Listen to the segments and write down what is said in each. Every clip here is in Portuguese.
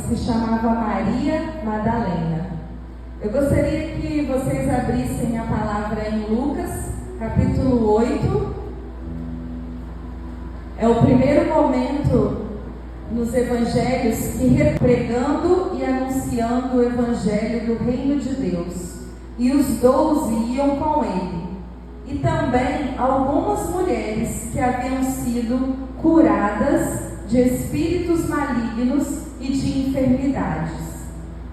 se chamava Maria Madalena. Eu gostaria que vocês abrissem a palavra em Lucas, capítulo 8. É o primeiro momento nos evangelhos que pregando e anunciando o evangelho do reino de Deus. E os 12 iam com ele. E também algumas mulheres que haviam sido curadas de espíritos malignos e de enfermidades.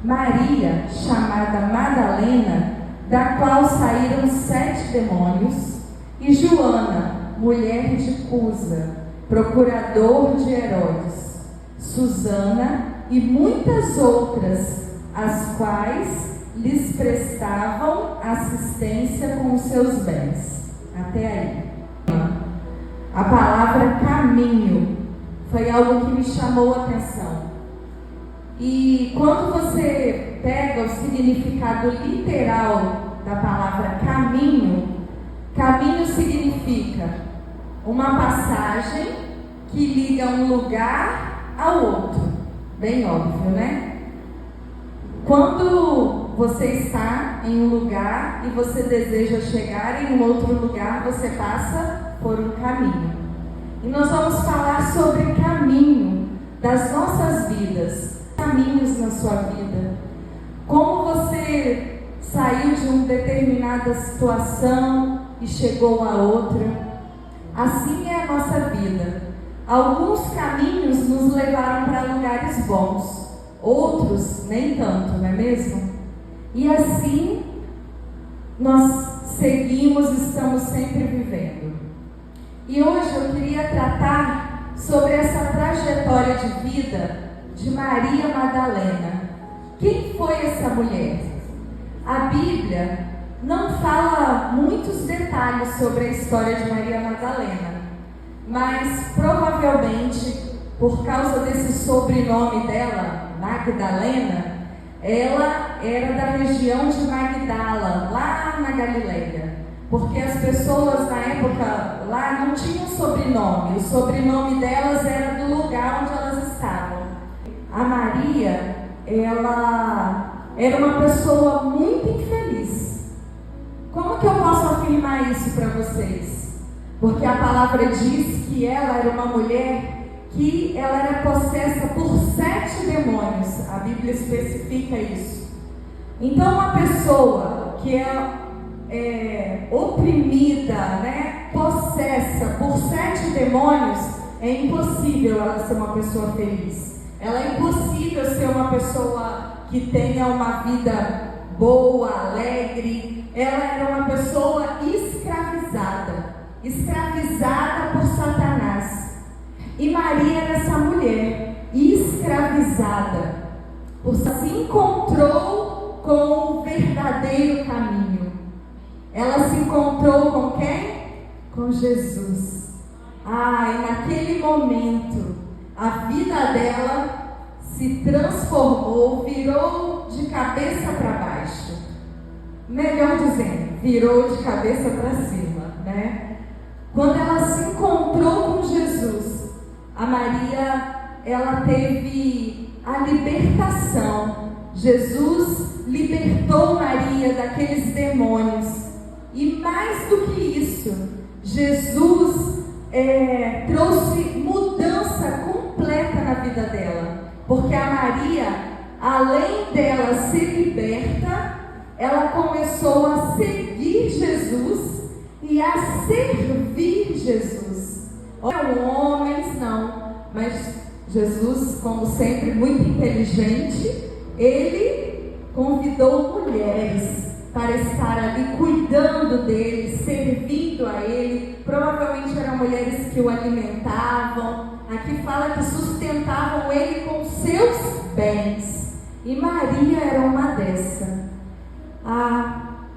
Maria, chamada Madalena, da qual saíram 7 demônios, e Joana, mulher de Cusa, procurador de Herodes, Susana e muitas outras, as quais lhes prestavam assistência com os seus bens. Até aí. A palavra caminho foi algo que me chamou a atenção. E quando você pega o significado literal da palavra caminho, caminho significa uma passagem que liga um lugar ao outro. Bem óbvio, né? Quando você está em um lugar e você deseja chegar em um outro lugar, você passa por um caminho. E nós vamos falar sobre caminho das nossas vidas, caminhos na sua vida. Como você saiu de uma determinada situação e chegou a outra. Assim é a nossa vida. Alguns caminhos nos levaram para lugares bons, outros nem tanto, não é mesmo? E assim nós seguimos, estamos sempre vivendo. E hoje eu queria tratar sobre essa trajetória de vida de Maria Madalena. Quem foi essa mulher? A Bíblia não fala muitos detalhes sobre a história de Maria Madalena, mas provavelmente, por causa desse sobrenome dela, Magdalena, ela era da região de Magdala, lá na Galileia, porque as pessoas na época lá não tinham sobrenome, o sobrenome delas era do lugar onde elas estavam. A Maria, ela era uma pessoa muito infeliz. Como que eu posso afirmar isso para vocês? Porque a palavra diz que ela era uma mulher que ela era possessa por 7 demônios. A Bíblia especifica isso. Então uma pessoa que é oprimida, né, possessa por 7 demônios, é impossível ela ser uma pessoa feliz. Ela é impossível ser uma pessoa que tenha uma vida boa, alegre. Ela era uma pessoa escravizada por Satanás. E Maria era essa mulher escravizada, se encontrou com o verdadeiro caminho. Ela se encontrou com quem? Com Jesus. E naquele momento a vida dela se transformou, virou de cabeça para baixo. Melhor dizendo, virou de cabeça para cima, né? Quando ela se encontrou com Jesus, a Maria, ela teve a libertação. Jesus libertou Maria daqueles demônios. E mais do que isso, Jesus trouxe mudança completa na vida dela. Porque a Maria, além dela ser liberta, ela começou a seguir Jesus e a servir Jesus. Não homens, não, mas Jesus, como sempre, muito inteligente, ele convidou mulheres para estar ali cuidando dele, servindo a ele. Provavelmente eram mulheres que o alimentavam. Aqui fala que sustentavam ele com seus bens. E Maria era uma dessa.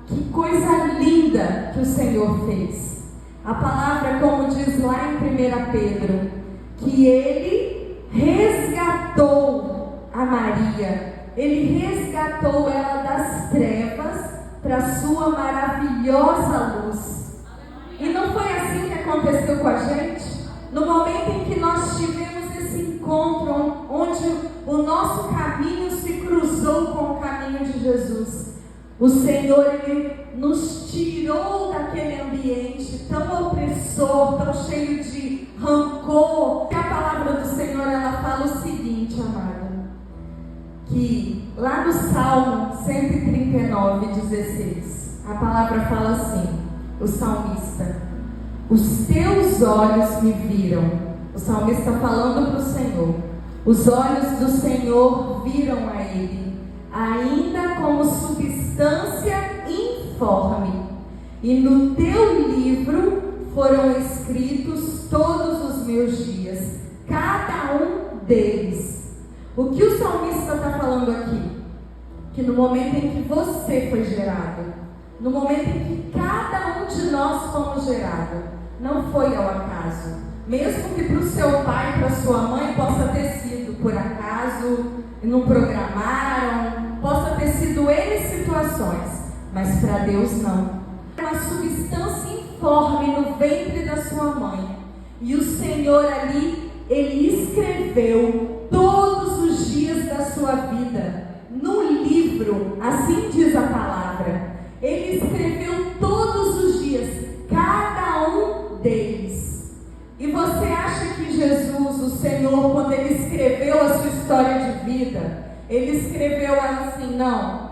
Que coisa linda que o Senhor fez. A palavra, como diz lá em 1 Pedro, que ele resgatou a Maria. Ele resgatou ela das trevas para a sua maravilhosa luz. E não foi assim que aconteceu com a gente? No momento em que nós tivemos esse encontro, onde o nosso caminho caminho de Jesus. O Senhor, Ele nos tirou daquele ambiente tão opressor, tão cheio de rancor. A palavra do Senhor, ela fala o seguinte, amada, que lá no Salmo 139:16, a palavra fala assim, o salmista: os teus olhos me viram. O salmista falando para o Senhor. Os olhos do Senhor viram a ele, ainda como substância informe. E no teu livro foram escritos todos os meus dias, cada um deles. O que o salmista está falando aqui? Que no momento em que você foi gerado, no momento em que cada um de nós fomos gerados, não foi ao acaso. Mesmo que para o seu pai e para a sua mãe possa ter sido por acaso, não programaram, possa ter sido N situações, mas para Deus não. Uma substância informe no ventre da sua mãe. E o Senhor ali, Ele escreveu todos os dias da sua vida no livro, assim diz a palavra. Ele escreveu todos os dias, cada um deles. E você acha que Jesus, o Senhor, quando Ele escreveu a sua história de vida, Ele escreveu ela assim, não,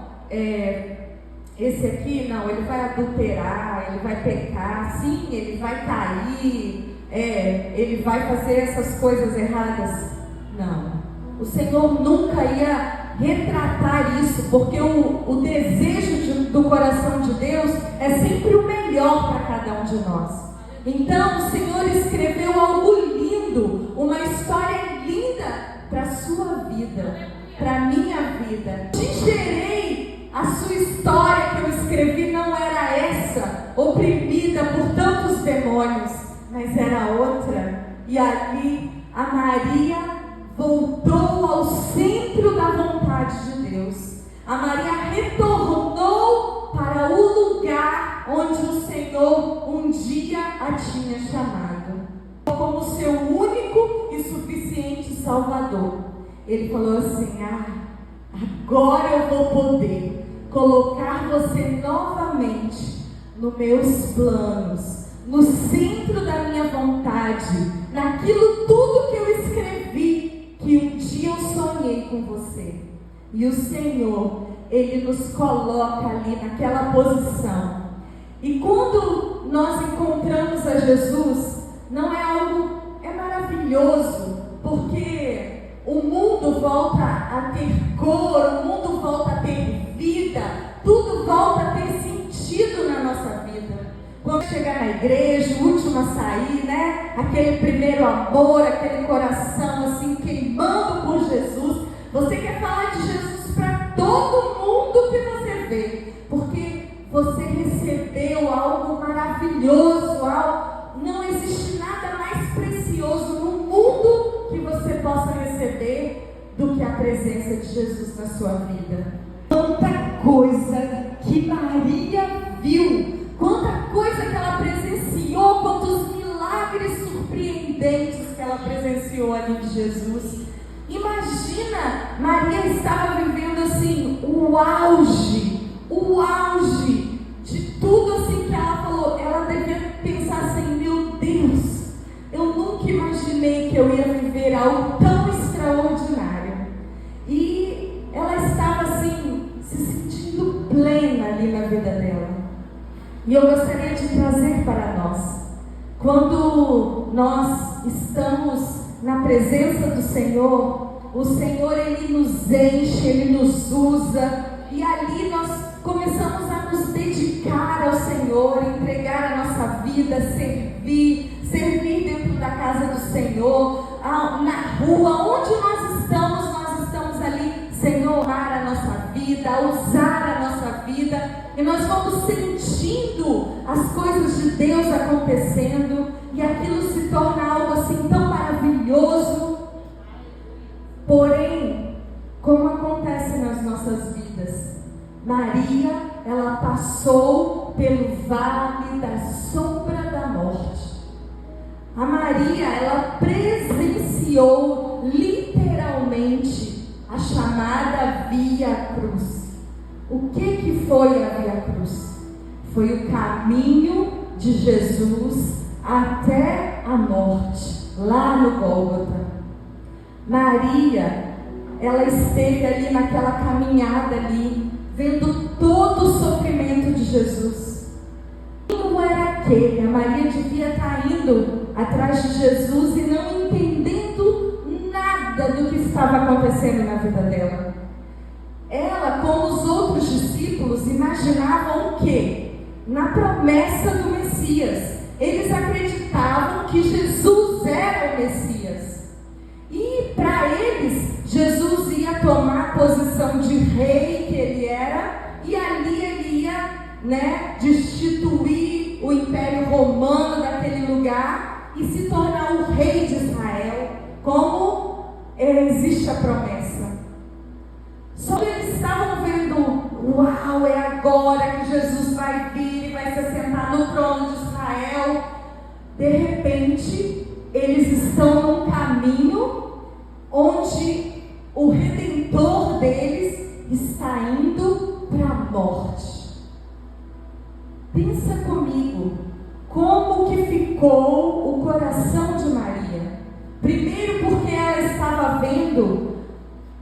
esse aqui, não, ele vai adulterar, ele vai pecar, sim, ele vai cair, ele vai fazer essas coisas erradas? Não, o Senhor nunca ia retratar isso, porque o desejo do coração de Deus é sempre o melhor para cada um de nós. Então o Senhor escreveu algo lindo, uma história linda para a sua vida, para a minha vida. Te gerei, a sua história que eu escrevi não era essa, oprimida por tantos demônios, mas era outra. E ali a Maria voltou ao centro da vontade de Deus. A Maria retornou para o lugar onde o Senhor um dia a tinha chamado, como seu único e suficiente Salvador. Ele falou assim, agora eu vou poder colocar você novamente nos meus planos, no centro da minha vontade, naquilo tudo que eu escrevi, que um dia eu sonhei com você. E o Senhor, Ele nos coloca ali naquela posição. E quando nós encontramos a Jesus, não é algo, é maravilhoso, porque o mundo volta a ter cor, o mundo volta a ter vida, tudo volta a ter sentido na nossa vida. Quando chegar na igreja, o último a sair, né? Aquele primeiro amor, aquele coração assim queimando por Jesus. Você quer falar de Jesus para todo mundo que você vê, porque você recebeu algo maravilhoso, não existe nada mais precioso no mundo que você possa receber do que a presença de Jesus na sua vida. Quanta coisa que Maria viu, quanta coisa que ela presenciou, quantos milagres surpreendentes que ela presenciou ali de Jesus. Imagina, Maria estava vivendo assim, o auge de tudo assim que ela falou. Ela devia pensar assim, meu Deus, eu nunca imaginei que eu ia viver algo tão extraordinário. E ela estava assim, se sentindo plena ali na vida dela. E eu gostaria de trazer para nós, quando nós estamos na presença do Senhor, o Senhor, Ele nos enche, Ele nos usa, e ali nós começamos a nos dedicar ao Senhor, entregar a nossa vida, servir dentro da casa do Senhor, na rua, onde nós estamos ali, Senhor, amar a nossa vida, usar a nossa vida, e nós vamos sentindo as coisas de Deus acontecendo, e aquilo se torna algo assim tão maravilhoso. Porém, como acontece nas nossas vidas, Maria, ela passou pelo vale da sombra da morte. A Maria, ela presenciou literalmente a chamada Via Cruz. O que foi a Via Cruz? Foi o caminho de Jesus até a morte, lá no Gólgota. Maria, ela esteve ali naquela caminhada ali, vendo todo o sofrimento de Jesus. Como era aquele? A Maria devia estar indo atrás de Jesus e não entendendo nada do que estava acontecendo na vida dela. Ela, como os outros discípulos, imaginavam o quê? Na promessa do Messias. Eles acreditavam que Jesus era o Messias. E para eles, Jesus ia tomar a posição de rei que ele era, e ali ele ia, destituir o Império Romano daquele lugar e se tornar o rei de Israel, como existe a promessa. Só que eles estavam vendo, uau, é agora que Jesus vai vir e vai se assentar no trono de Israel. De repente, eles estão num caminho onde o Redentor deles está indo para a morte. Pensa comigo, como que ficou o coração de Maria? Primeiro porque ela estava vendo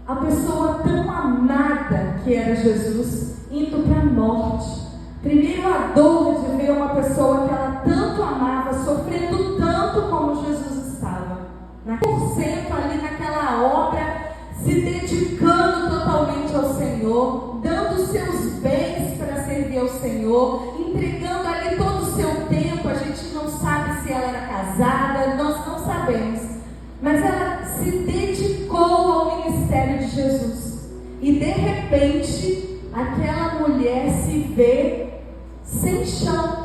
a pessoa tão amada que era Jesus indo para a morte. Primeiro a dor de ver uma pessoa que ela tanto amava sofrendo tanto como Jesus estava. Na 100% ali naquela obra, se dedicando totalmente ao Senhor, dando seus bens para servir ao Senhor, entregando ali todo o seu tempo. A gente não sabe se ela era casada, nós não sabemos, mas ela se dedicou ao ministério de Jesus. E de repente, aquela mulher se vê sem chão.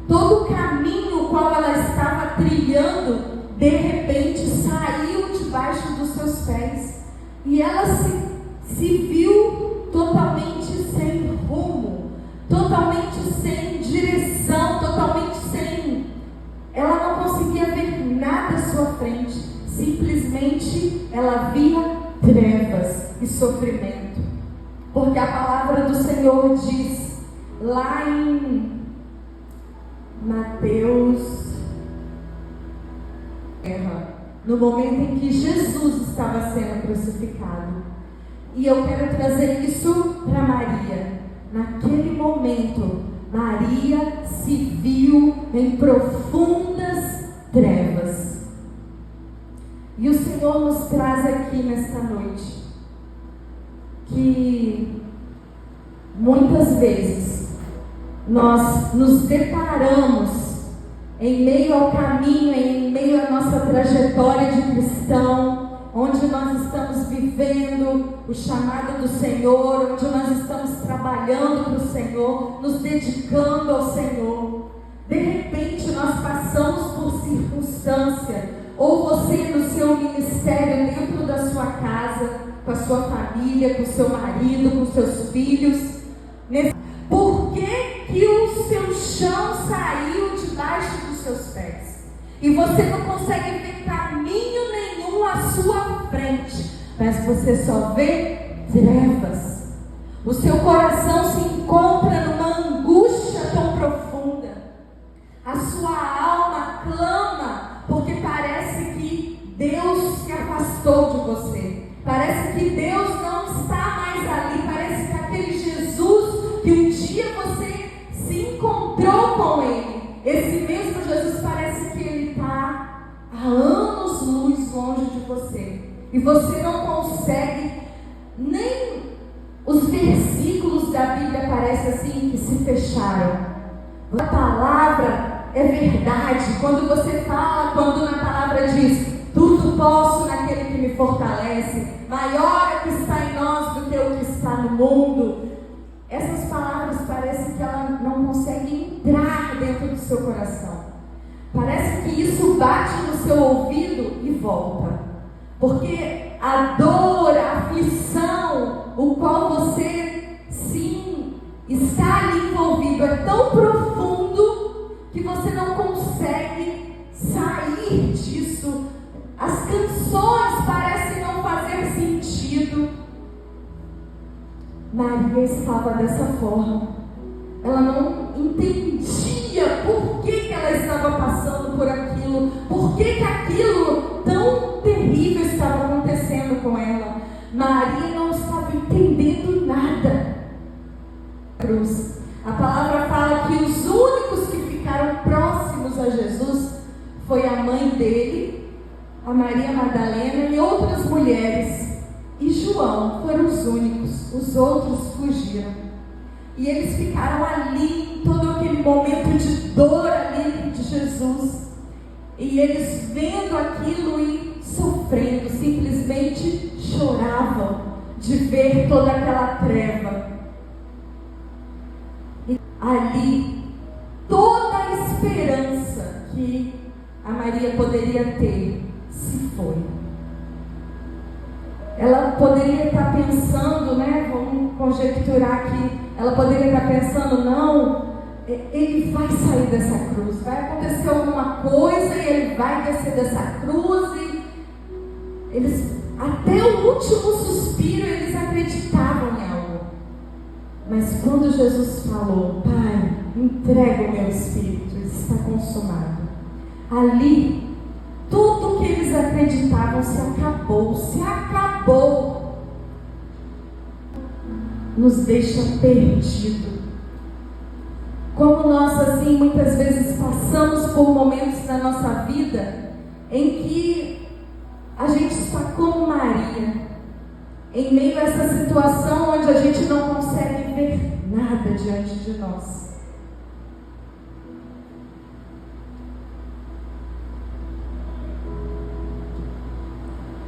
Todo o caminho qual ela estava trilhando, de repente saiu debaixo dos seus pés. E ela se viu totalmente sem rumo, totalmente sem direção, totalmente sem... Ela não conseguia ver nada à sua frente. Simplesmente ela via trevas e sofrimento. Porque a palavra do Senhor diz, lá em Mateus, no momento em que Jesus estava sendo crucificado. E eu quero trazer isso para Maria. Naquele momento, Maria se viu em profundas trevas. E o Senhor nos traz aqui nesta noite que muitas vezes nós nos deparamos em meio ao caminho, em meio à nossa trajetória de cristão, onde nós estamos vivendo o chamado do Senhor, onde nós estamos trabalhando para o Senhor, nos dedicando ao Senhor. De repente nós passamos por circunstância, ou você no seu ministério, dentro da sua casa, com a sua família, com o seu marido, com os seus filhos. Por que o seu chão saiu debaixo dos seus pés? E você não consegue ver caminho nenhum à sua frente, mas você só vê trevas. O seu coração se encontra numa angústia tão profunda. A sua alma clama, porque parece que Deus se afastou de você. Parece que Deus não está mais ali. Parece que aquele Jesus que um dia você se encontrou com Ele, esse mesmo Jesus, parece que Ele está há anos-luz longe de você. E você não consegue, nem os versículos da Bíblia parecem assim que se fecharam. A palavra é verdade. Quando você fala, quando na palavra diz, tudo posso naquele que me fortalece, maior é o que está em nós do que o que está no mundo. Essas palavras parecem que ela não consegue entrar dentro do seu coração. Parece que isso bate no seu ouvido e volta. Porque a dor, a aflição, o qual você sim está ali envolvido, é tão profundo que você não consegue sair disso. As canções parecem não fazer sentido. Maria estava dessa forma. Ela não entendia por que ela estava passando por aquilo, por que aquilo tão terrível estava acontecendo com ela. Maria não estava entendendo nada. Cruz. A palavra fala que os únicos que ficaram próximos a Jesus foi a mãe dele, a Maria Madalena e outras mulheres. E João foram os únicos, os outros fugiram. E eles ficaram ali, em todo aquele momento de dor ali de Jesus. E eles vendo aquilo e sofrendo, simplesmente choravam de ver toda aquela treva. E ali, toda a esperança que a Maria poderia ter se foi. Ela poderia estar pensando, vamos conjecturar aqui, ela poderia estar pensando, não, ele vai sair dessa cruz, vai acontecer alguma coisa e ele vai descer dessa cruz. E eles, até o último suspiro, eles acreditavam em algo. Mas quando Jesus falou, Pai, entrega o meu espírito, está consumado. Ali, tudo que eles acreditavam se acabou. Nos deixa perdido. Como nós assim muitas vezes passamos por momentos da nossa vida em que a gente está como Maria, em meio a essa situação onde a gente não consegue ver nada diante de nós.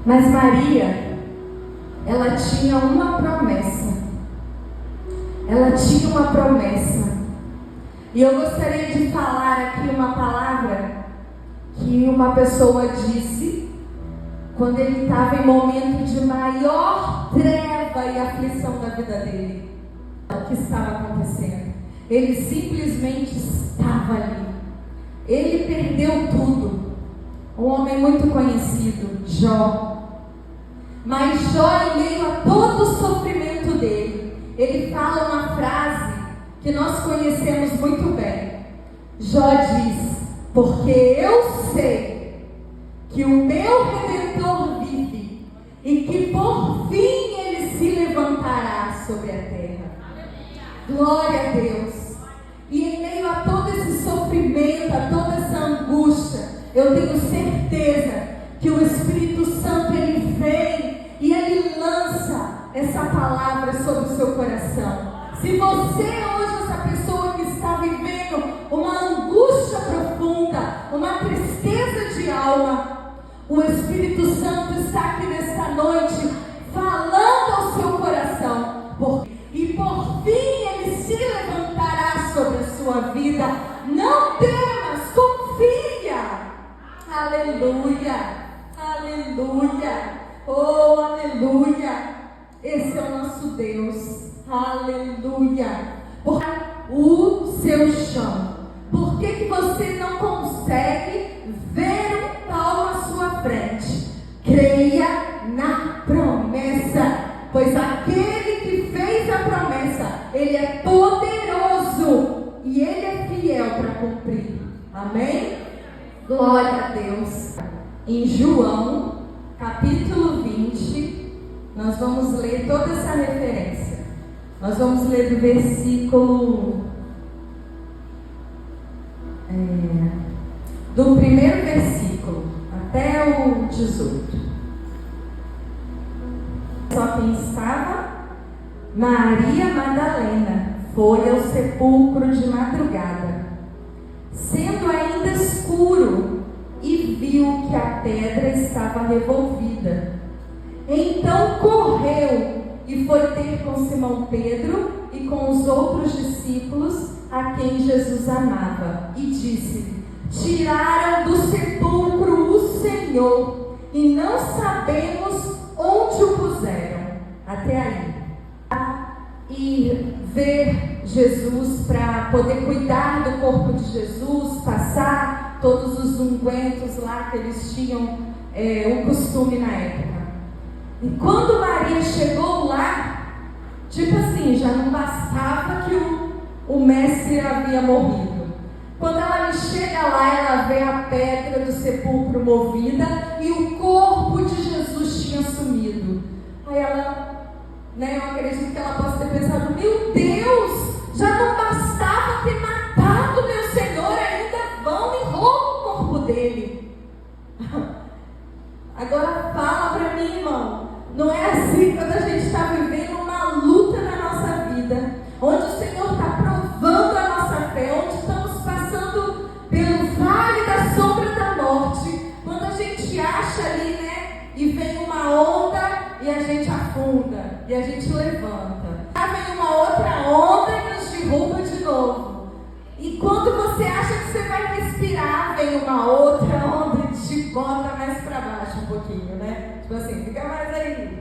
Mas Maria, ela tinha uma promessa. Ela tinha uma promessa. E eu gostaria de falar aqui uma palavra que uma pessoa disse quando ele estava em momento de maior treva e aflição da vida dele. O que estava acontecendo? Ele simplesmente estava ali. Ele perdeu tudo. Um homem muito conhecido, Jó. Mas Jó, em meio a todo o sofrimento dele, ele fala uma frase que nós conhecemos muito bem. Jó diz, porque eu sei que o meu Redentor vive e que por fim ele se levantará sobre a terra. Glória a Deus. E em meio a todo esse sofrimento, a toda essa angústia, eu tenho certeza que o Espírito Santo ele vem e ele lança essa palavra sobre o seu coração. Se você hoje, essa pessoa que está vivendo uma angústia profunda, uma tristeza de alma, o Espírito Santo está aqui nesta noite falando ao seu coração. E por fim ele se levantará sobre a sua vida. Não temas, confia. Aleluia, aleluia, oh aleluia. Esse é o nosso Deus. Aleluia. Por o seu chão. Por que você não consegue ver um palmo à sua frente? Creia na promessa, pois aquele que fez a promessa, ele é poderoso e ele é fiel para cumprir. Amém? Glória a Deus. Em João, capítulo 20, nós vamos ler toda essa referência. Nós vamos ler do versículo do primeiro versículo até o 18. Só quem estava? Maria Madalena foi ao sepulcro de madrugada, sendo ainda escuro, e viu que a pedra estava revolvida. Então correu e foi ter com Simão Pedro e com os outros discípulos a quem Jesus amava, e disse-lhe: tiraram do sepulcro o Senhor, e não sabemos onde o puseram. Até aí. E ver Jesus para poder cuidar do corpo de Jesus, passar todos os ungüentos lá que eles tinham o costume na época. E quando Maria chegou lá, tipo assim, assim, já não bastava que o mestre havia morrido. Quando ela chega lá, ela vê a pedra do sepulcro movida e o corpo de Jesus tinha sumido. Aí ela, eu acredito que ela possa ter pensado: meu Deus, já não bastava ter matado meu Senhor, ainda vão e roubam o corpo dele. Agora fala para mim, irmão, não é assim quando a gente está vivendo uma luta na nossa vida, onde o Senhor está provando a nossa fé, onde estamos passando pelo vale da sombra da morte, quando a gente acha ali, e vem uma onda e a gente afunda, e a gente levanta. Aí vem uma outra onda e nos derruba de novo. E quando você acha que você vai respirar, vem uma outra onda e te bota mais para baixo um pouquinho, Tipo assim, fica mais aí.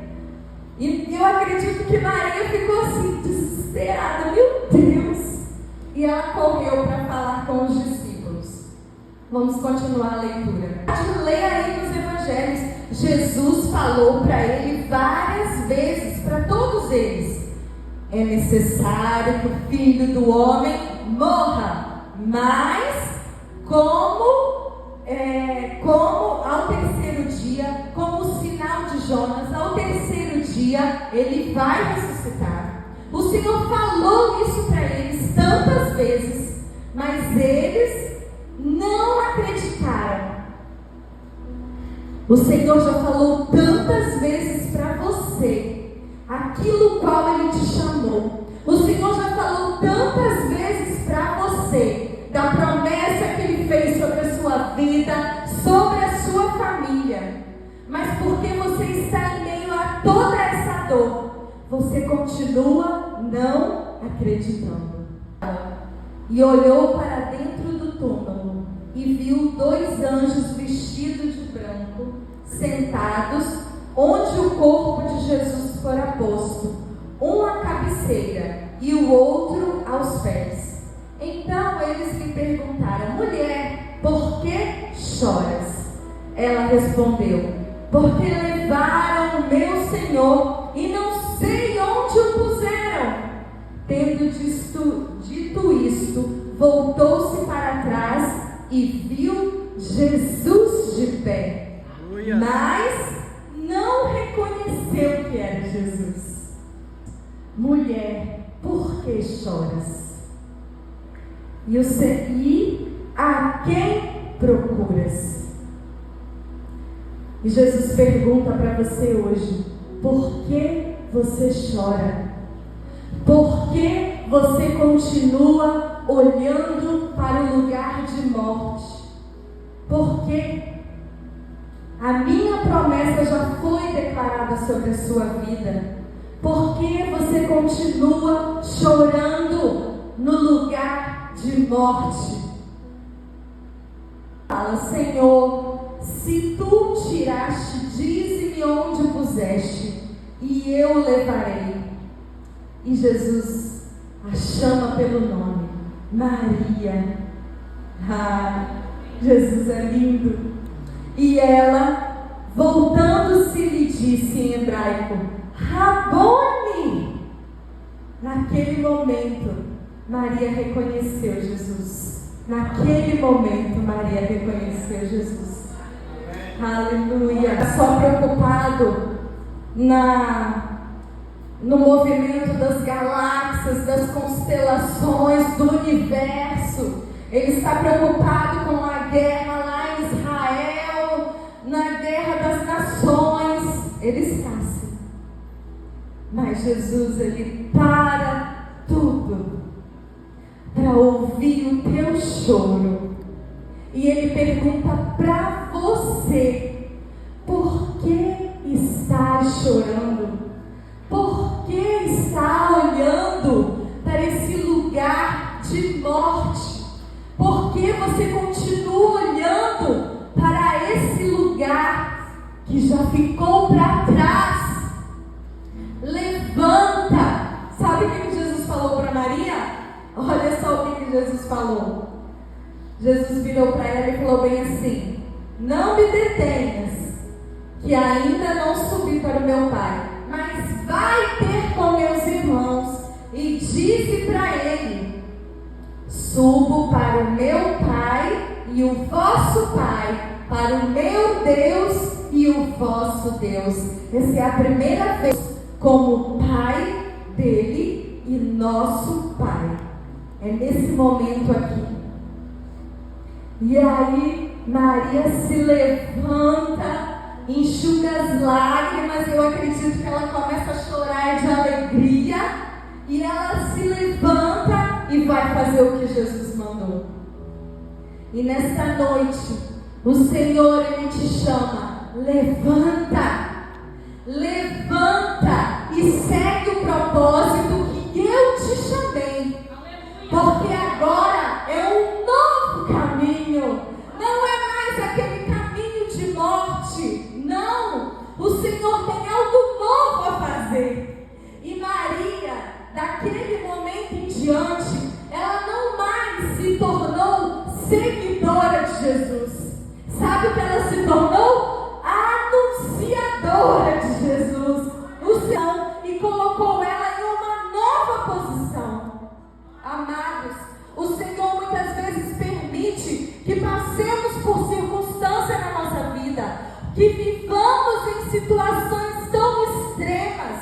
E eu acredito que Maria ficou assim, desesperada, meu Deus. E ela correu para falar com os discípulos. Vamos continuar a leitura. Leia aí nos evangelhos. Jesus falou para ele várias vezes, para todos eles: é necessário que o Filho do Homem morra, mas como ao terceiro dia, como o sinal de Jonas, ao terceiro dia ele vai ressuscitar. O Senhor falou isso para eles tantas vezes, mas eles não acreditaram. O Senhor já falou tantas vezes para você aquilo qual Ele te chamou. O Senhor já falou tantas vezes para você da promessa que Ele fez sobre a sua vida, sobre a sua família. Mas porque você está em meio a toda essa dor, você continua não acreditando. E olhou para dentro do túmulo e viu 2 anjos vestidos de branco, sentados onde o corpo de Jesus fora posto, um à cabeceira e o outro aos pés. Então eles lhe perguntaram: mulher, por que choras? Ela respondeu: porque levaram o meu Senhor e não sei onde o puseram. Tendo dito isto, voltou-se para trás e viu Jesus de pé, mas não reconheceu que era Jesus. Mulher, por que choras? E a quem procuras? E Jesus pergunta para você hoje: por que você chora? Por que você continua olhando para o lugar de morte? Porque a minha promessa já foi declarada sobre a sua vida. Por que você continua chorando no lugar de morte? Fala: Senhor, se tu tiraste, dize-me onde puseste, e eu levarei. E Jesus a chama pelo nome: Maria. Jesus é lindo. E ela, voltando-se, lhe disse em hebraico: Rabone. Naquele momento, Maria reconheceu Jesus. Naquele momento, Maria reconheceu Jesus. Aleluia. Só preocupado no movimento das galáxias, das constelações, do universo. Ele está preocupado com a guerra lá em Israel, na guerra das nações. Ele está assim. Mas Jesus, Ele para tudo para ouvir o teu choro. E Ele pergunta para você: por que está chorando? Por que está olhando para esse lugar de morte? Por que você continua olhando para esse lugar que já ficou para trás? Levanta! Sabe o que Jesus falou para Maria? Olha só o que Jesus falou. Jesus virou para ela e falou bem assim: não me detenhas, que ainda não subi para o meu Pai, mas vai ter com meus irmãos disse para ele: subo para o meu Pai e o vosso Pai, para o meu Deus e o vosso Deus. Essa é a primeira vez como Pai dele e nosso Pai. É nesse momento aqui. E aí Maria se levanta, enxuga as lágrimas. Eu acredito que ela começa a chorar de alegria. E ela se levanta e vai fazer o que Jesus mandou. E nesta noite, o Senhor, Ele te chama: levanta, levanta e segue o propósito que eu te chamei. Porque agora é um novo caminho. Não é mais aquele caminho de morte. Não, o Senhor tem algo novo a fazer. E Maria, daquele momento em diante, ela não mais se tornou seguidora de Jesus. Sabe o que ela se tornou? Anunciadora de Jesus. O Senhor, e colocou ela em uma nova posição. Amados, o Senhor muitas vezes permite que passemos por circunstâncias na nossa vida, que vivamos em situações tão extremas,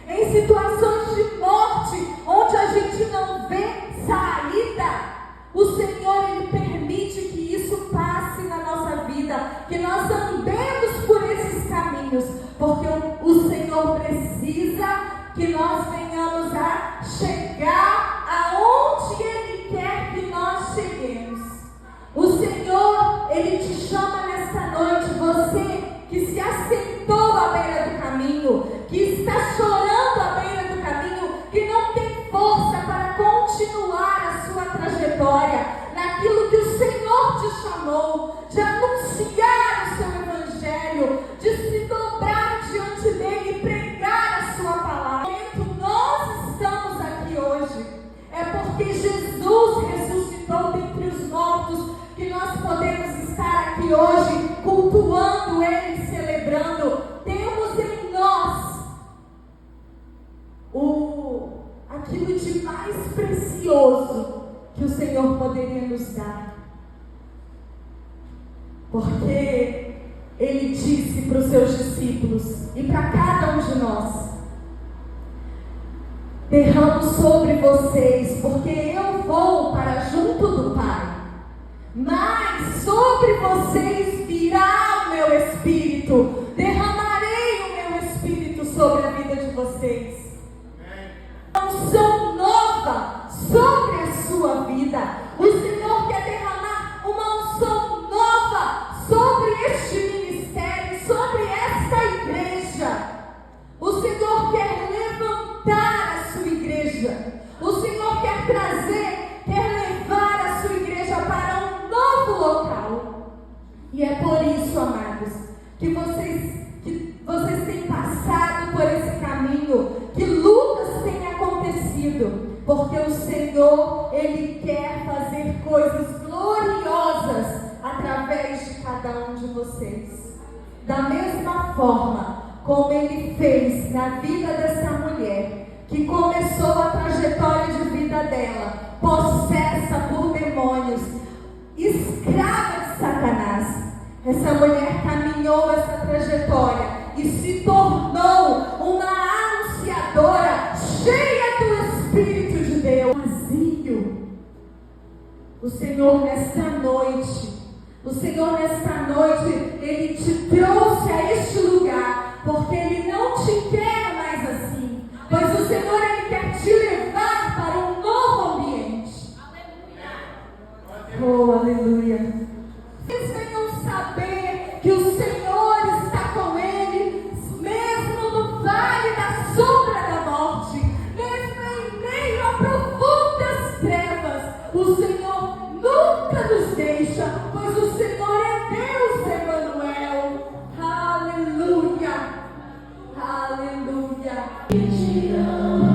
em situações de morte, onde a gente não vê saída. O Senhor, Ele permite que isso passe na nossa vida, que nós andemos por esses caminhos, porque o Senhor precisa que nós venhamos a chegar aonde Ele quer que nós cheguemos. O Senhor, Ele te chama nesta noite, você que se assentou à beira do caminho, que está chorando à beira do caminho, que não tem força para continuar a sua trajetória, naquilo que o Senhor te chamou, de anunciar o seu evangelho, de se dobrar diante dele e pregar a sua palavra. Nós estamos aqui hoje, é porque Jesus ressuscitou dentre os mortos, que nós podemos estar aqui hoje, cultuando Ele, celebrando. Temos em nós aquilo de mais precioso que o Senhor poderia nos dar. Porque Ele disse para os seus discípulos e para cada um de nós: derramo sobre vocês, porque eu vou para junto do Pai, mas sobre vocês virá o meu Espírito, derramarei o meu Espírito sobre a vida de vocês. Uma unção nova sobre a sua vida. O Senhor quer derramar uma unção nova sobre este ministério, sobre esta igreja. O Senhor quer levantar a sua igreja. O Senhor quer trazer, quer levar a sua igreja para um novo local. E é por isso, amados, que vocês têm passado por esse caminho, que lutas têm acontecido, porque o Senhor, Ele quer fazer coisas gloriosas através de cada um de vocês. Da mesma forma como Ele fez na vida dessa mulher, que começou a trajetória de vida dela, possessa por demônios, escrava de Satanás. Essa mulher caminhou essa trajetória e se tornou uma anunciadora cheia do Espírito de Deus. Vazio. O Senhor nesta noite, Ele te trouxe a este lugar, porque Ele não te quer mais assim, pois o Senhor, Ele quer te levar para um novo ambiente. Aleluia. Oh, aleluia. Vocês venham saber que o Senhor está com ele, mesmo no vale da sombra da morte, mesmo em meio a profundas trevas. O Senhor nunca nos deixa, pois o Senhor é Deus, Emmanuel. Aleluia, aleluia. Ele te ama,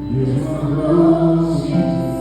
Deus mandou te dizer.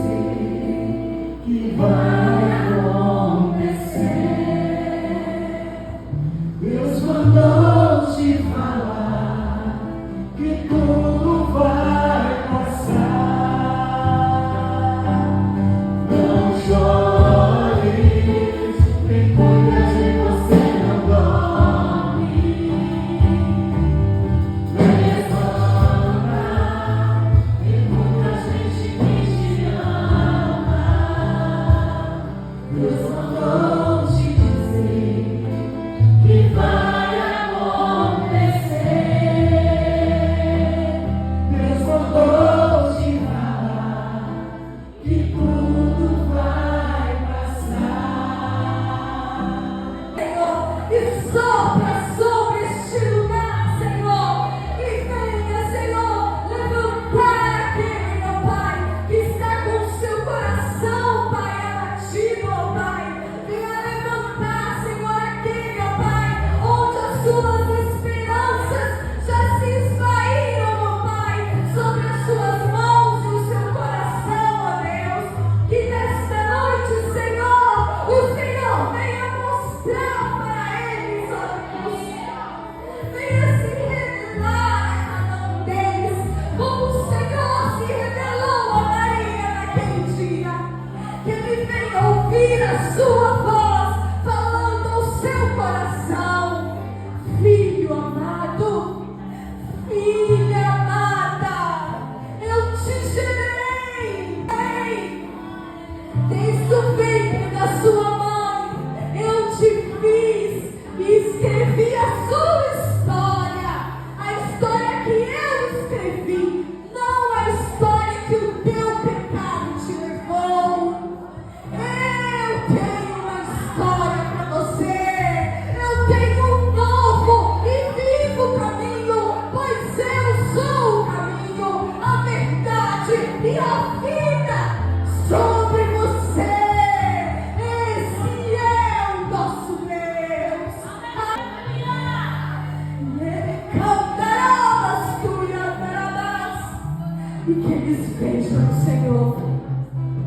e que eles vejam o Senhor.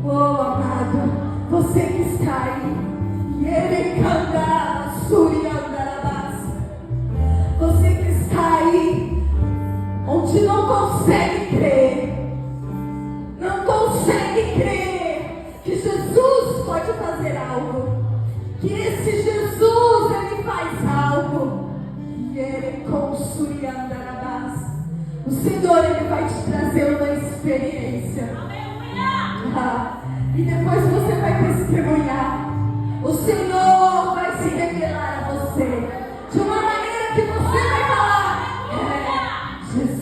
Oh, amado, você que está aí, e ele canta, você que está aí, onde não consegue crer, não consegue crer que Jesus pode fazer algo, que esse Jesus, ele faz algo, e ele consuriandarabás. O Senhor, ele vai te trazer uma experiência. E depois você vai testemunhar. O Senhor vai se revelar a você de uma maneira que você vai falar: Jesus